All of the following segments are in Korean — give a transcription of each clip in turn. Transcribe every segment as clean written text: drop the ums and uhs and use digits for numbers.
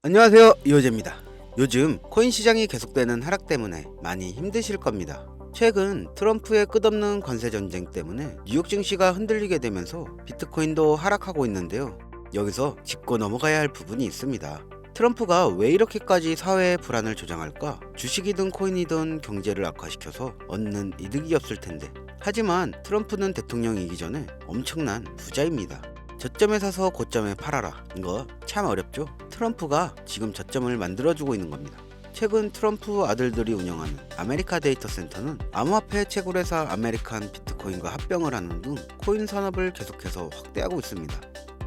안녕하세요, 이호재입니다. 요즘 코인 시장이 계속되는 하락 때문에 많이 힘드실 겁니다. 최근 트럼프의 끝없는 관세 전쟁 때문에 뉴욕 증시가 흔들리게 되면서 비트코인도 하락하고 있는데요. 여기서 짚고 넘어가야 할 부분이 있습니다. 트럼프가 왜 이렇게까지 사회의 불안을 조장할까? 주식이든 코인이든 경제를 악화시켜서 얻는 이득이 없을 텐데. 하지만 트럼프는 대통령이기 전에 엄청난 부자입니다. 저점에 사서 고점에 팔아라. 이거 참 어렵죠? 트럼프가 지금 저점을 만들어주고 있는 겁니다. 최근 트럼프 아들들이 운영하는 아메리카 데이터 센터는 암호화폐 채굴회사 아메리칸 비트코인과 합병을 하는 등 코인 산업을 계속해서 확대하고 있습니다.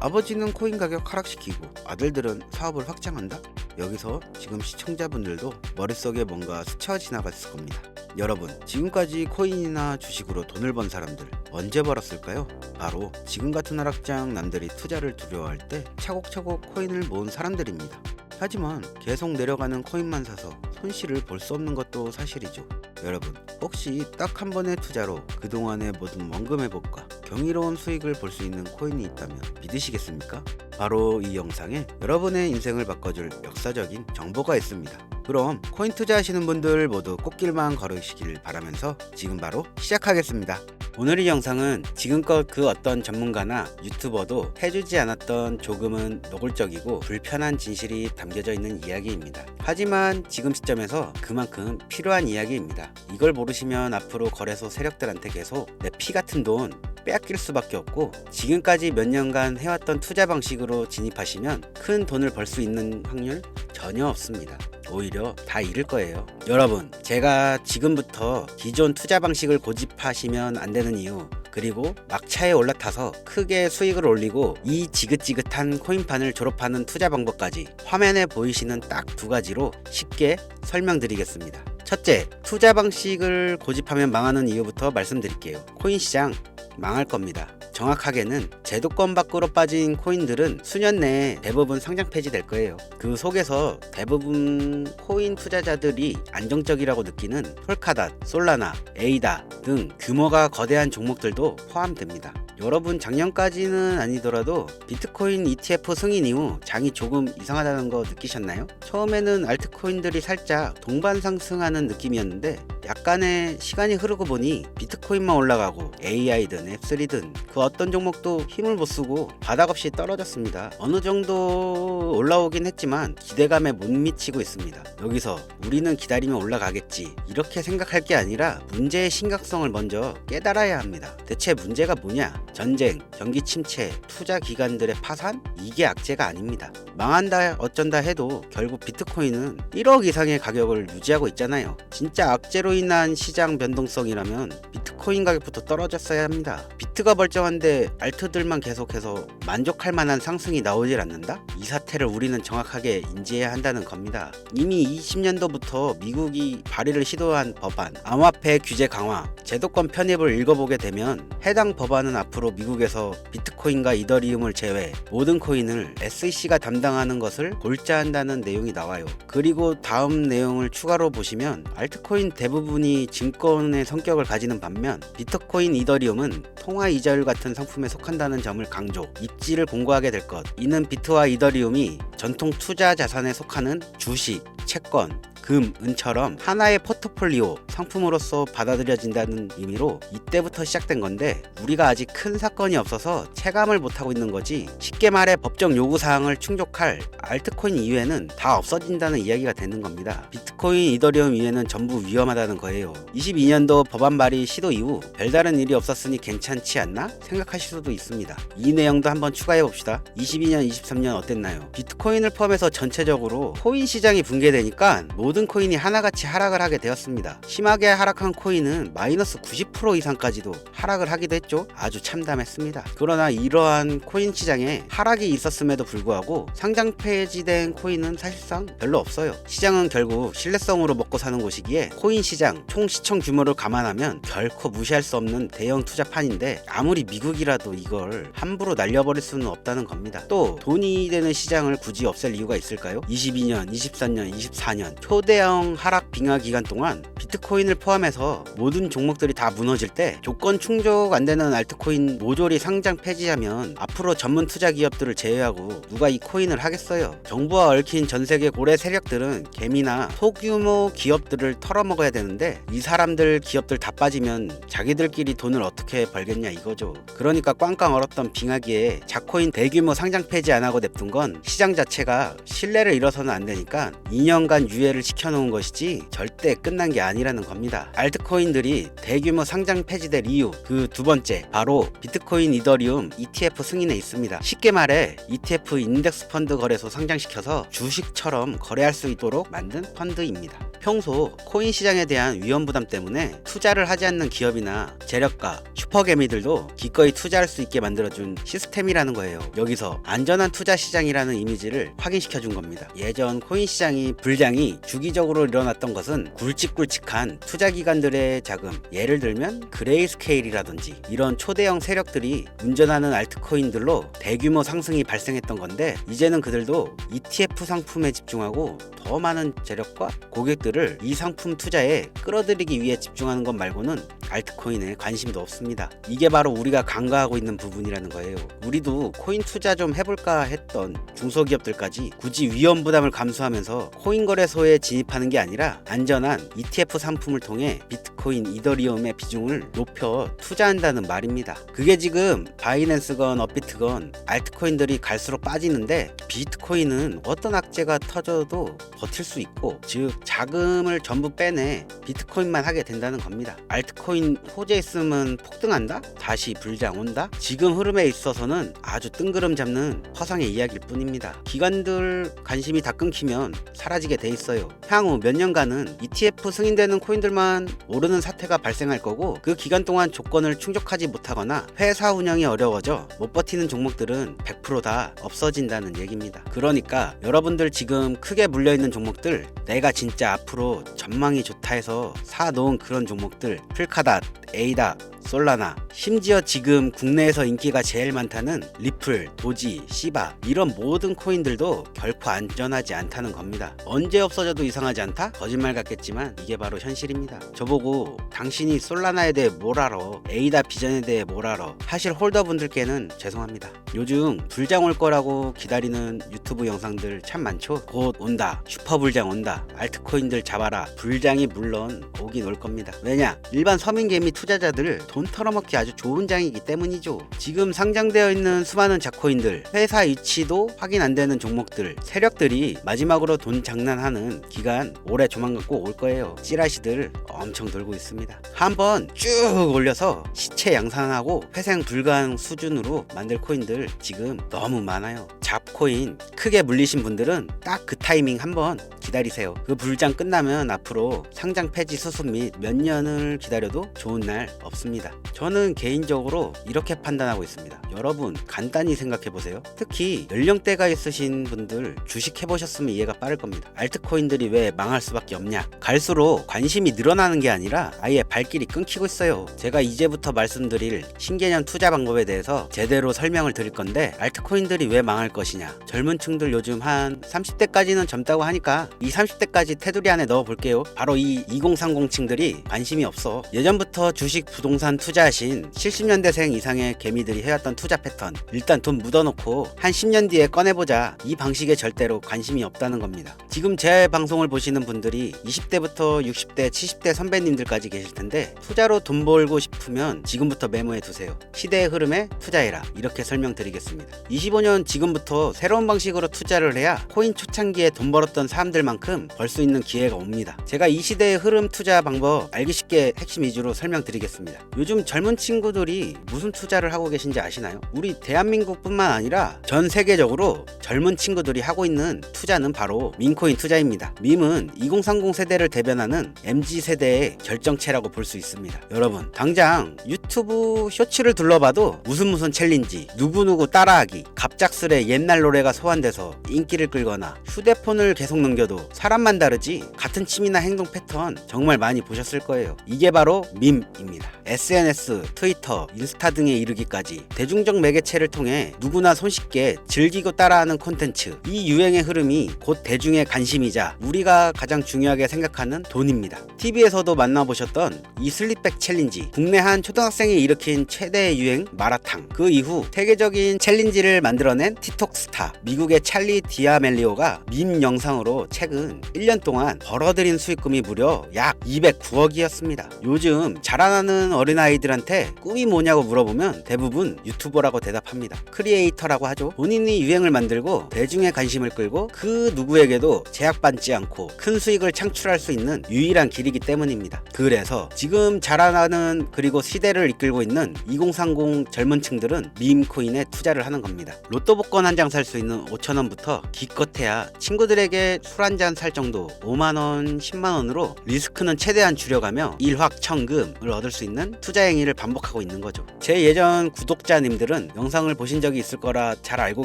아버지는 코인 가격 하락시키고 아들들은 사업을 확장한다? 여기서 지금 시청자분들도 머릿속에 뭔가 스쳐 지나갔을 겁니다. 여러분, 지금까지 코인이나 주식으로 돈을 번 사람들 언제 벌었을까요? 바로 지금 같은 하락장 남들이 투자를 두려워할 때 차곡차곡 코인을 모은 사람들입니다. 하지만 계속 내려가는 코인만 사서 손실을 볼 수 없는 것도 사실이죠. 여러분, 혹시 딱 한 번의 투자로 그동안의 모든 원금회복과 경이로운 수익을 볼 수 있는 코인이 있다면 믿으시겠습니까? 바로 이 영상에 여러분의 인생을 바꿔줄 역사적인 정보가 있습니다. 그럼 코인 투자하시는 분들 모두 꽃길만 걸으시길 바라면서 지금 바로 시작하겠습니다. 오늘 이 영상은 지금껏 그 어떤 전문가나 유튜버도 해주지 않았던 조금은 노골적이고 불편한 진실이 담겨져 있는 이야기입니다. 하지만 지금 시점에서 그만큼 필요한 이야기입니다. 이걸 모르시면 앞으로 거래소 세력들한테 계속 내 피 같은 돈 빼앗길 수밖에 없고, 지금까지 몇 년간 해왔던 투자 방식으로 진입하시면 큰 돈을 벌 수 있는 확률 전혀 없습니다. 오히려 다 잃을 거예요. 여러분, 제가 지금부터 기존 투자 방식을 고집하시면 안 되는 이유, 그리고 막차에 올라타서 크게 수익을 올리고 이 지긋지긋한 코인판을 졸업하는 투자 방법까지 화면에 보이시는 딱 두 가지로 쉽게 설명드리겠습니다. 첫째, 투자 방식을 고집하면 망하는 이유부터 말씀드릴게요. 코인 시장 망할 겁니다. 정확하게는 제도권 밖으로 빠진 코인들은 수년 내에 대부분 상장 폐지될 거예요. 그 속에서 대부분 코인 투자자들이 안정적이라고 느끼는 폴카닷, 솔라나, 에이다 등 규모가 거대한 종목들도 포함됩니다. 여러분, 작년까지는 아니더라도 비트코인 ETF 승인 이후 장이 조금 이상하다는 거 느끼셨나요? 처음에는 알트코인들이 살짝 동반 상승하는 느낌이었는데 약간의 시간이 흐르고 보니 비트코인만 올라가고 AI든 앱3든 그 어떤 종목도 힘을 못 쓰고 바닥 없이 떨어졌습니다. 어느 정도 올라오긴 했지만 기대감에 못 미치고 있습니다. 여기서 우리는 기다리면 올라가겠지 이렇게 생각할 게 아니라 문제의 심각성을 먼저 깨달아야 합니다. 대체 문제가 뭐냐? 전쟁, 경기 침체, 투자 기관들의 파산? 이게 악재가 아닙니다. 망한다 어쩐다 해도 결국 비트코인은 1억 이상의 가격을 유지하고 있잖아요. 진짜 악재로 인한 시장 변동성이라면 비트코인 가격부터 떨어졌어야 합니다. 비트가 멀쩡한데 알트들만 계속해서 만족할 만한 상승이 나오질 않는다? 이 사태를 우리는 정확하게 인지해야 한다는 겁니다. 이미 20년도부터 미국이 발의를 시도한 법안, 암호화폐 규제 강화, 제도권 편입을 읽어보게 되면 해당 법안은 앞으로 미국에서 비트코인과 이더리움을 제외 모든 코인을 SEC가 담당하는 것을 골자한다는 내용이 나와요. 그리고 다음 내용을 추가로 보시면 알트코인 대부분이 증권의 성격을 가지는 반면 비트코인, 이더리움은 통화 이자율 같은 상품에 속한다는 점을 강조, 입지를 공고하게 될 것. 이는 비트와 이더리움이 전통 투자 자산에 속하는 주식, 채권, 금, 은처럼 하나의 포트폴리오 상품으로서 받아들여진다는 의미로 이때부터 시작된 건데, 우리가 아직 큰 사건이 없어서 체감을 못하고 있는 거지, 쉽게 말해 법정 요구사항을 충족할 알트코인 이외에는 다 없어진다는 이야기가 되는 겁니다. 비트코인, 이더리움 이외에는 전부 위험하다는 거예요. 22년도 법안 발의 시도 이후 별다른 일이 없었으니 괜찮지 않나 생각하실 수도 있습니다. 이 내용도 한번 추가해 봅시다. 22년, 23년 어땠나요? 비트코인을 포함해서 전체적으로 코인 시장이 붕괴되니까 모든 코인이 하나같이 하락을 하게 되었습니다. 심하게 하락한 코인은 마이너스 90% 이상까지도 하락을 하기도 했죠. 아주 참담했습니다. 그러나 이러한 코인 시장에 하락이 있었음에도 불구하고 상장 폐지된 코인은 사실상 별로 없어요. 시장은 결국 신뢰성으로 먹고 사는 곳이기에 코인 시장 총 시총 규모를 감안하면 결코 무시할 수 없는 대형 투자판인데, 아무리 미국이라도 이걸 함부로 날려버릴 수는 없다는 겁니다. 또 돈이 되는 시장을 굳이 없앨 이유가 있을까요? 22년, 23년, 24년 초 초대형 하락 빙하 기간 동안 비트코인을 포함해서 모든 종목들이 다 무너질 때 조건 충족 안 되는 알트코인 모조리 상장 폐지하면 앞으로 전문 투자 기업들을 제외하고 누가 이 코인을 하겠어요. 정부와 얽힌 전 세계 고래 세력들은 개미나 소규모 기업들을 털어먹어야 되는데 이 사람들 기업들 다 빠지면 자기들끼리 돈을 어떻게 벌겠냐 이거죠. 그러니까 꽝꽝 얼었던 빙하기에 자코인 대규모 상장 폐지 안 하고 냅둔 건 시장 자체가 신뢰를 잃어서는 안 되니까 2년간 유예를 시켜놓은 것이지 절대 끝난 게 아니라는 겁니다. 알트코인들이 대규모 상장 폐지될 이유 그 두 번째 바로 비트코인 이더리움 ETF 승인에 있습니다. 쉽게 말해 ETF 인덱스 펀드 거래소 상장시켜서 주식처럼 거래할 수 있도록 만든 펀드입니다. 평소 코인 시장에 대한 위험 부담 때문에 투자를 하지 않는 기업이나 재력가, 슈퍼개미들도 기꺼이 투자할 수 있게 만들어준 시스템이라는 거예요. 여기서 안전한 투자 시장이라는 이미지를 확인시켜준 겁니다. 예전 코인 시장이 불량이 주기적으로 일어났던 것은 굵직굵직한 투자기관들의 자금, 예를 들면 그레이스케일이라든지 이런 초대형 세력들이 운전하는 알트코인들로 대규모 상승이 발생했던 건데 이제는 그들도 ETF 상품에 집중하고 더 많은 재력과 고객들을 이 상품 투자에 끌어들이기 위해 집중하는 것 말고는 알트코인에 관심도 없습니다. 이게 바로 우리가 간과하고 있는 부분이라는 거예요. 우리도 코인 투자 좀 해볼까 했던 중소기업들까지 굳이 위험 부담을 감수하면서 코인 거래소에 진입하는 게 아니라 안전한 ETF 상품을 통해 비트코인, 이더리움의 비중을 높여 투자한다는 말입니다. 그게 지금 바이낸스건 업비트건 알트코인들이 갈수록 빠지는데 비트코인은 어떤 악재가 터져도 버틸 수 있고 즉 자금을 전부 빼내 비트코인만 하게 된다는 겁니다. 알트코인 호재 있으면 폭등한다? 다시 불장 온다? 지금 흐름에 있어서는 아주 뜬구름 잡는 허상의 이야기일 뿐입니다. 기관들 관심이 다 끊기면 사라지게 돼 있어요. 향후 몇 년간은 ETF 승인되는 코인들만 오르는 사태가 발생할 거고 그 기간 동안 조건을 충족하지 못하거나 회사 운영이 어려워져 못 버티는 종목들은 100% 다 없어진다는 얘기입니다. 그러니까 여러분들 지금 크게 물려있는 종목들 내가 진짜 앞으로 전망이 좋다 해서 사놓은 그런 종목들 풀카닷, 에이다, 솔라나 심지어 지금 국내에서 인기가 제일 많다는 리플, 도지, 시바 이런 모든 코인들도 결코 안전하지 않다는 겁니다. 언제 없어져도 이상하지 않다? 거짓말 같겠지만 이게 바로 현실입니다. 저보고 당신이 솔라나에 대해 뭘 알아? 에이다 비전에 대해 뭘 알아? 하실 홀더분들께는 죄송합니다. 요즘 불장 올 거라고 기다리는 유튜브 영상들 참 많죠? 곧 온다. 슈퍼불장 온다. 알트코인들 잡아라. 불장이 물론 오긴 올 겁니다. 왜냐? 일반 서민개미 투자자들 돈 털어먹기 아주 좋은 장이기 때문이죠. 지금 상장되어 있는 수많은 자코인들, 회사 위치도 확인 안 되는 종목들, 세력들이 마지막으로 돈 장난하는 기간 올해 조만간 꼭 올 거예요. 찌라시들 엄청 돌고 있습니다. 한번 쭉 올려서 시체 양산하고 회생 불가능 수준으로 만들 코인들 지금 너무 많아요. 잡코인 크게 물리신 분들은 딱 그 타이밍 한번 기다리세요. 그 불장 끝나면 앞으로 상장 폐지 수습 및 몇 년을 기다려도 좋은 날 없습니다. 저는 개인적으로 이렇게 판단하고 있습니다. 여러분 간단히 생각해보세요. 특히 연령대가 있으신 분들 주식 해보셨으면 이해가 빠를 겁니다. 알트코인들이 왜 망할 수밖에 없냐? 갈수록 관심이 늘어나는 게 아니라 아예 발길이 끊기고 있어요. 제가 이제부터 말씀드릴 신개념 투자 방법에 대해서 제대로 설명을 드릴 건데 알트코인들이 왜 망할 것이냐? 젊은 층들 요즘 한 30대까지는 젊다고 하니까 이 30대까지 테두리 안에 넣어볼게요. 바로 이 2030층들이 관심이 없어. 예전부터 주식 부동산 투자하신 70년대생 이상의 개미들이 해왔던 투자 패턴 일단 돈 묻어놓고 한 10년 뒤에 꺼내보자 이 방식에 절대로 관심이 없다는 겁니다. 지금 제 방송을 보시는 분들이 20대부터 60대 70대 선배님들까지 계실 텐데 투자로 돈 벌고 싶으면 지금부터 메모해 두세요. 시대의 흐름에 투자해라 이렇게 설명드리겠습니다. 25년 지금부터 새로운 방식으로 투자를 해야 코인 초창기에 돈 벌었던 사람들만큼 벌 수 있는 기회가 옵니다. 제가 이 시대의 흐름 투자 방법 알기 쉽게 핵심 위주로 설명드리겠습니다. 요즘 젊은 친구들이 무슨 투자를 하고 계신지 아시나요? 우리 대한민국뿐만 아니라 전 세계적으로 젊은 친구들이 하고 있는 투자는 바로 밈코인 투자입니다. 밈은 2030 세대를 대변하는 MZ세대의 결정체라고 볼 수 있습니다. 여러분 당장 유튜브 쇼츠를 둘러봐도 무슨 챌린지, 누구누구 따라하기, 갑작스레 옛날 노래가 소환돼서 인기를 끌거나 휴대폰을 계속 넘겨도 사람만 다르지 같은 취미나 행동 패턴 정말 많이 보셨을 거예요. 이게 바로 밈 콘텐츠입니다. SNS, 트위터, 인스타 등에 이르기까지 대중적 매개체를 통해 누구나 손쉽게 즐기고 따라하는 콘텐츠. 이 유행의 흐름이 곧 대중의 관심이자 우리가 가장 중요하게 생각하는 돈입니다. TV에서도 만나보셨던 이 슬립백 챌린지, 국내 한 초등학생이 일으킨 최대의 유행 마라탕. 그 이후 세계적인 챌린지를 만들어낸 틱톡 스타 미국의 찰리 디아멜리오가 밈 영상으로 최근 1년 동안 벌어들인 수익금이 무려 약 209억이었습니다. 요즘 자라나는 어린아이들한테 꿈이 뭐냐고 물어보면 대부분 유튜버라고 대답합니다. 크리에이터라고 하죠. 본인이 유행을 만들고 대중의 관심을 끌고 그 누구에게도 제약받지 않고 큰 수익을 창출할 수 있는 유일한 길이기 때문입니다. 그래서 지금 자라나는 그리고 시대를 이끌고 있는 2030 젊은 층들은 밈코인에 투자를 하는 겁니다. 로또 복권 한 장 살 수 있는 5,000원부터 기껏해야 친구들에게 술 한 잔 살 정도 5만원, 10만원으로 리스크는 최대한 줄여가며 일확천금을 얻을 수 있는 투자 행위를 반복하고 있는 거죠. 제 예전 구독자님들은 영상을 보신 적이 있을 거라 잘 알고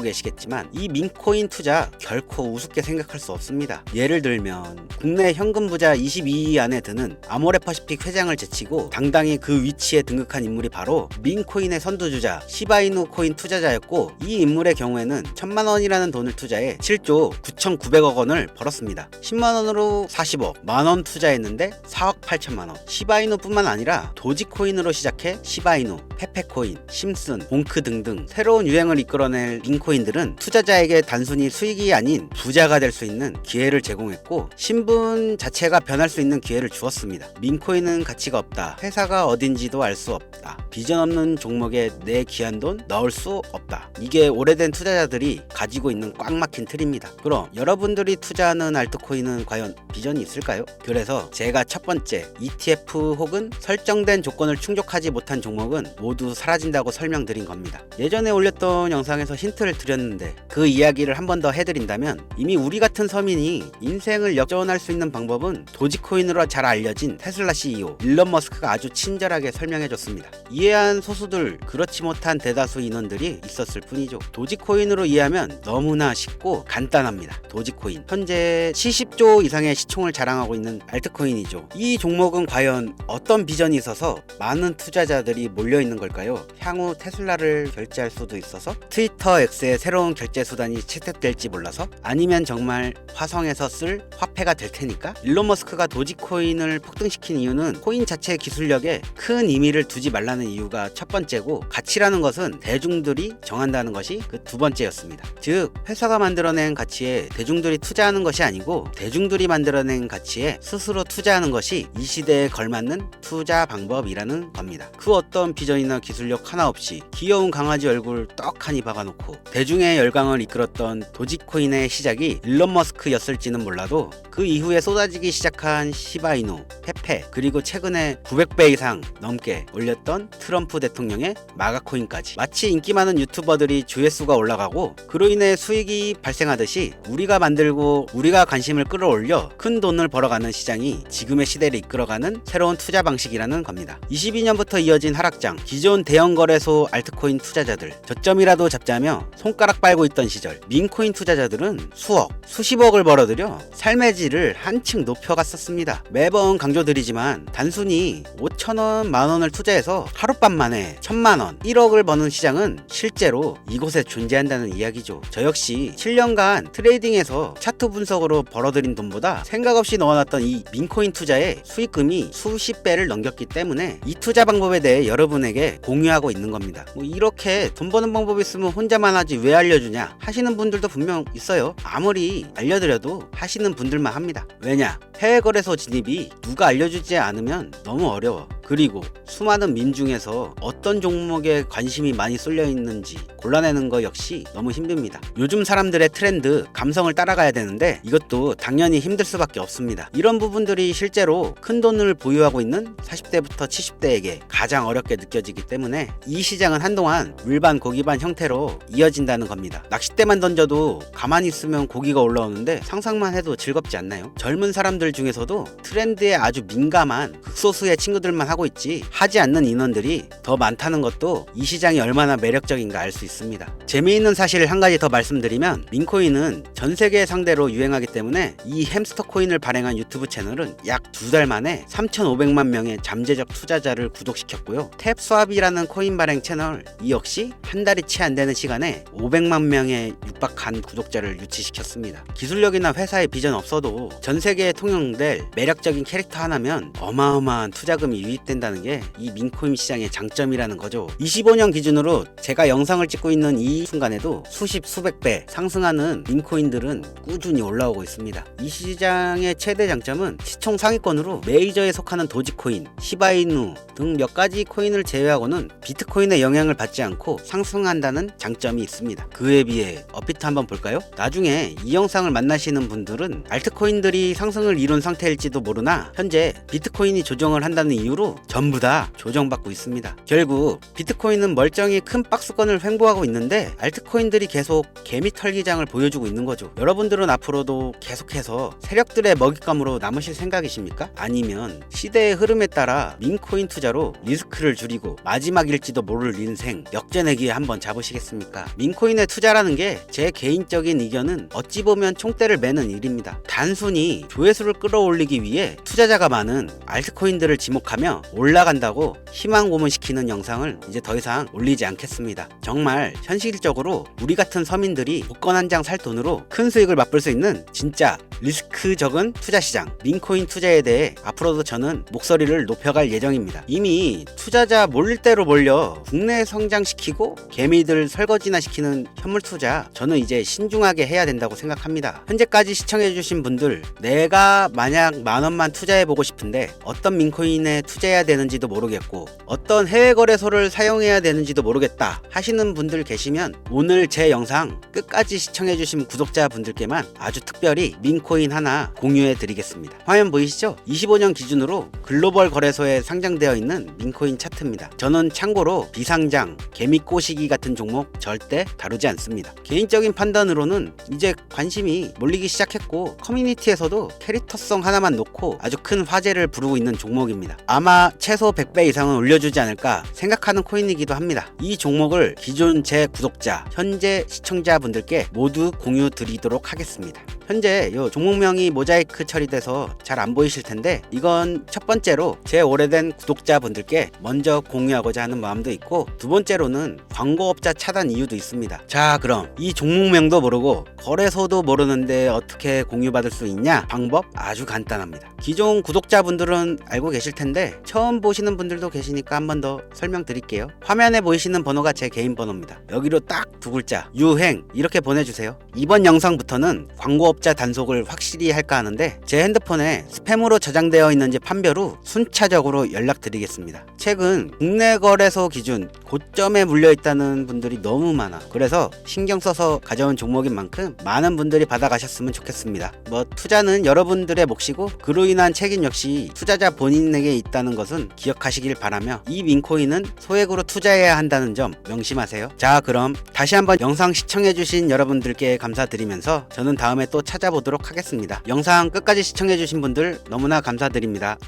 계시겠지만 이 밈코인 투자 결코 우습게 생각할 수 없습니다. 예를 들면 국내 현금 부자 22위 안에 드는 아모레퍼시픽 회장을 제치고 당당히 그 위치에 등극한 인물이 바로 밈코인의 선두주자 시바이누 코인 투자자였고, 이 인물의 경우에는 1,000만원이라는 돈을 투자해 7조 9,900억 원을 벌었습니다. 10만원으로 40억, 만원 투자했는데 4억 8천만원. 시바이누 뿐만 아니라 도지코인으로 시작해 시바이누, 페페코인, 심슨, 봉크 등등 새로운 유행을 이끌어낼 밈코인들은 투자자에게 단순히 수익이 아닌 부자가 될 수 있는 기회를 제공했고, 신분 자체가 변할 수 있는 기회를 주었습니다. 밈코인은 가치가 없다. 회사가 어딘지도 알 수 없다. 비전 없는 종목에 내 귀한 돈 넣을 수 없다. 이게 오래된 투자자들이 가지고 있는 꽉 막힌 틀입니다. 그럼 여러분들이 투자하는 알트코인은 과연 비전이 있을까요? 그래서 제가 첫 번째 ETF 혹은 설정된 조건을 충족하지 못한 종목은 모두 사라진다고 설명드린 겁니다. 예전에 올렸던 영상에서 힌트를 드렸는데 그 이야기를 한 번 더 해드린다면, 이미 우리 같은 서민이 인생을 역전할 수 있는 방법은 도지코인으로 잘 알려진 테슬라 CEO 일론 머스크가 아주 친절하게 설명해줬습니다. 이해한 소수들, 그렇지 못한 대다수 인원들이 있었을 뿐이죠. 도지코인으로 이해하면 너무나 쉽고 간단합니다. 도지코인 현재 70조 이상의 시총을 자랑하고 있는 알트코인이죠. 이 종목은 과연 어떤 비전이 있어서 많은 투자자들이 몰려있는 걸까요? 향후 테슬라를 결제할 수도 있어서? 트위터 X의 새로운 결제 수단이 채택될지 몰라서? 아니면 정말 화성에서 쓸 화폐가 될 테니까? 일론 머스크가 도지코인을 폭등시킨 이유는 코인 자체의 기술력에 큰 의미를 두지 말라는 이유가 첫 번째고, 가치라는 것은 대중들이 정한다는 것이 그 두 번째였습니다. 즉 회사가 만들어낸 가치에 대중들이 투자하는 것이 아니고 대중들이 만들어낸 가치에 스스로 투자하는 것이 이 시대에 걸맞는 투자 방법이라는 겁니다. 그 어떤 비전이나 기술력 하나 없이 귀여운 강아지 얼굴 떡하니 박아놓고 대중의 열광을 이끌었던 도지코인의 시작이 일론 머스크였을지는 몰라도 그 이후에 쏟아지기 시작한 시바이누, 페페, 그리고 최근에 900배 이상 넘게 올렸던 트럼프 대통령의 마가코인까지, 마치 인기 많은 유튜버들이 조회수가 올라가고 그로 인해 수익이 발생하듯이 우리가 만들고 우리가 관심을 끌어올려 큰 돈을 벌어가는 시장이 지금의 시대를 이끌어가는 새로운 투자 방식이라는 겁니다. 22년부터 이어진 하락장, 기존 대형 거래소 알트코인 투자자들 저점이라도 잡자며 손가락 빨고 있던 시절 밈코인 투자자들은 수억, 수십억을 벌어들여 삶의 질을 한층 높여갔었습니다. 매번 강조드리지만 단순히 5천원, 만원을 투자해서 하룻밤 만에 1,000만원, 1억을 버는 시장은 실제로 이곳에 존재한다는 이야기죠. 저 역시 7년간 트레이딩에서 차트 분석으로 벌어들인 돈보다 생각 없이 넣어놨던 이 밈코인 투자에 수익금이 수십 배를 넘겼기 때문에 이 투자 방법에 대해 여러분에게 공유하고 있는 겁니다. 이렇게 돈 버는 방법이 있으면 혼자만 하지 왜 알려주냐 하시는 분들도 분명 있어요. 아무리 알려드려도 하시는 분들만 합니다. 왜냐? 해외 거래소 진입이 누가 알려주지 않으면 너무 어려워. 그리고 수많은 밈 중에서 어떤 종목에 관심이 많이 쏠려 있는지 골라내는 거 역시 너무 힘듭니다. 요즘 사람들의 트렌드, 감성을 따라가야 되는데 이것도 당연히 힘들 수밖에 없습니다. 이런 부분들이 실제로 큰 돈을 보유하고 있는 40대부터 70대에게 가장 어렵게 느껴지기 때문에 이 시장은 한동안 물반 고기반 형태로 이어진다는 겁니다. 낚싯대만 던져도 가만히 있으면 고기가 올라오는데 상상만 해도 즐겁지 않나요? 젊은 사람들 유저들 중에서도 트렌드에 아주 민감한 극소수의 친구들만 하고 있지 하지 않는 인원들이 더 많다는 것도 이 시장이 얼마나 매력적인가 알 수 있습니다. 재미있는 사실 한 가지 더 말씀드리면 민코인은 전 세계 상대로 유행하기 때문에 이 햄스터 코인을 발행한 유튜브 채널은 약 2달 만에 3,500만 명의 잠재적 투자자를 구독시켰고요. 탭스왑이라는 코인 발행 채널 이 역시 한 달이 채 안 되는 시간에 500만 명의 육박한 구독자를 유치시켰습니다. 기술력이나 회사의 비전 없어도 전 세계에 통용될 매력적인 캐릭터 하나면 어마어마한 투자금이 유입된다는 게 이 민코인 시장의 장점이라는 거죠. 25년 기준으로 제가 영상을 찍고 있는 이 순간에도 수백 배 상승하는 민코인들은 꾸준히 올라오고 있습니다. 이 시장의 최대 장점은 시총 상위권으로 메이저에 속하는 도지코인, 시바이누 등 몇 가지 코인을 제외하고는 비트코인의 영향을 받지 않고 상승한다는 장점이 있습니다. 그에 비해 업비트 한번 볼까요? 나중에 이 영상을 만나시는 분들은 알트코인들이 상승을 이룬 상태일지도 모르나 현재 비트코인이 조정을 한다는 이유로 전부 다 조정받고 있습니다. 결국 비트코인은 멀쩡히 큰 박스권을 횡보하고 있는데 알트코인들이 계속 개미 털기장을 보여주고 있는 거죠. 여러분들은 앞으로도 계속해서 세력들의 먹잇감으로 남으실 생각이십니까? 아니면 시대의 흐름에 따라 민코인 투자로 리스크를 줄이고 마지막일지도 모를 인생 역전내기에 한번 잡으시겠습니까? 민코인에 투자라는 게 제 개인적인 의견은 어찌 보면 총대를 매는 일입니다. 단순히 조회수를 끌어올리기 위해 투자자가 많은 알트코인들을 지목하며 올라간다고 희망 고문시키는 영상을 이제 더 이상 올리지 않겠습니다. 정말 현실적으로 우리 같은 서민들이 복권 한 장 살 돈으로 큰 수익을 맛볼 수 있는 진짜 리스크 적은 투자 시장 민코인 투자에 대해 앞으로도 저는 목소리를 높여갈 예정입니다. 이미 투자자 몰릴 대로 몰려 국내 성장시키고 개미들 설거지나 시키는 현물 투자 저는 이제 신중하게 해야 된다고 생각합니다. 현재까지 시청해주신 분들 내가 만약 10,000원만 투자해보고 싶은데 어떤 민코인에 투자해야 되는지도 모르겠고 어떤 해외 거래소를 사용해야 되는지도 모르겠다 하시는 분들 계시면 오늘 제 영상 끝까지 시청해주신 구독자분들께만 아주 특별히 민코인 하나 공유해 드리겠습니다. 화면 보이시죠? 25년 기준으로 글로벌 거래소에 상장되어 있는 민코인 차트입니다. 저는 참고로 비상장, 개미꼬시기 같은 종목 절대 다루지 않습니다. 개인적인 판단으로는 이제 관심이 몰리기 시작했고 커뮤니티에서도 캐릭터성 하나만 놓고 아주 큰 화제를 부르고 있는 종목입니다. 아마 최소 100배 이상은 올려주지 않을까 생각하는 코인이기도 합니다. 이 종목을 기존 제 구독자, 현재 시청자분들께 모두 공유 드리도록 하겠습니다. 현재 이 종목명이 모자이크 처리돼서 잘 안 보이실 텐데 이건 첫 번째로 제 오래된 구독자분들께 먼저 공유하고자 하는 마음도 있고 두 번째로는 광고업자 차단 이유도 있습니다. 자, 그럼 이 종목명도 모르고 거래소도 모르는데 어떻게 공유받을 수 있냐? 방법 아주 간단합니다. 기존 구독자분들은 알고 계실 텐데 처음 보시는 분들도 계시니까 한 번 더 설명드릴게요. 화면에 보이시는 번호가 제 개인 번호입니다. 여기로 딱 두 글자 유행 이렇게 보내주세요. 이번 영상부터는 광고업자 단속을 확실히 할까 하는데 제 핸드폰에 스팸으로 저장되어 있는지 판별 후 순차적으로 연락드리겠습니다. 최근 국내 거래소 기준 고점에 물려있다는 분들이 너무 많아. 그래서 신경 써서 가져온 종목인 만큼 많은 분들이 받아가셨으면 좋겠습니다. 투자는 여러분들의 몫이고 그로 인한 책임 역시 투자자 본인에게 있다는 것은 기억하시길 바라며 이 민코인은 소액으로 투자해야 한다는 점 명심하세요. 자, 그럼 다시 한번 영상 시청해주신 여러분들께 감사드리면서 저는 다음에 또 찾아보도록 하겠습니다. 영상 끝까지 시청해주신 분들 너무나 감사드립니다.